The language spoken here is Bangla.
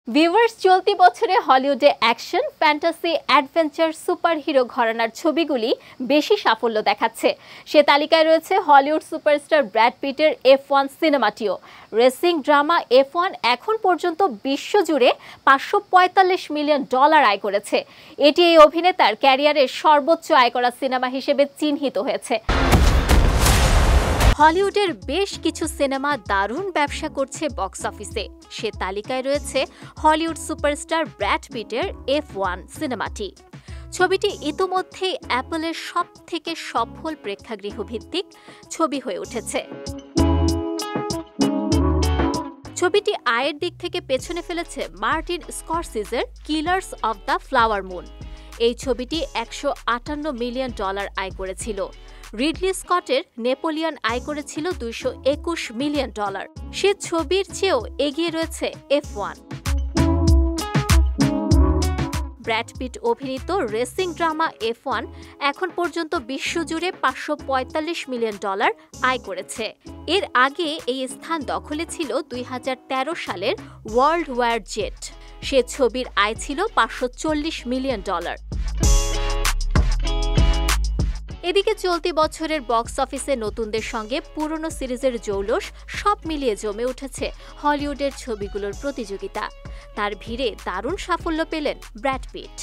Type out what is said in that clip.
ভিউয়ার্স, চলতি বছরে হলিউডে অ্যাকশন, ফ্যান্টাসি, অ্যাডভেঞ্চার, সুপারহিরো ঘরানার ছবিগুলি বেশি সাফল্য দেখাচ্ছে। সে তালিকায় রয়েছে হলিউড সুপারস্টার ব্র্যাড পিটের F1 সিনেমাটিও। রেসিং ড্রামা F1 এখন পর্যন্ত বিশ্বজুড়ে $545 মিলিয়ন আয় করেছে। এটি এই অভিনেতার ক্যারিয়ারের সর্বোচ্চ আয় করা সিনেমা হিসেবে চিহ্নিত হয়েছে। হলিউডের বেশ কিছু সিনেমা দারুণ ব্যবসা করছে বক্স অফিসে। সে তালিকায় রয়েছে হলিউড সুপারস্টার ব্র্যাড পিটের F1 সিনেমাটি। ছবিটি ইতোমধ্যেই অ্যাপলের সবথেকে সফল প্রেক্ষাগৃহ ভিত্তিক ছবি হয়ে উঠেছে। ছবিটি আয়ের দিক থেকে পেছনে ফেলেছে মার্টিন স্করসিজের Killers of the Flower Moon. এই ছবিটি $158 মিলিয়ন আয় করেছিল। রিডলি স্কটের নেপোলিয়ন আয় করেছিল $221 মিলিয়ন। সে ছবির চেয়েও এগিয়ে রয়েছে F1। ব্র্যাড পিট অভিনীত রেসিং ড্রামা F1 এখন পর্যন্ত বিশ্বজুড়ে $545 মিলিয়ন আয় করেছে। এর আগে এই স্থান দখলে ছিল 2013 সালের ওয়ার্ল্ড ওয়ার জেট। সে ছবির আয় ছিল $540 মিলিয়ন। এদিকে চলতি বছরের বক্স অফিসে নতুনদের সঙ্গে পুরনো সিরিজের জৌলস সব মিলিয়ে জমে উঠেছে হলিউডের ছবিগুলোর প্রতিযোগিতা। তার ভিড়ে দারুণ সাফল্য পেলেন ব্র্যাড পিট।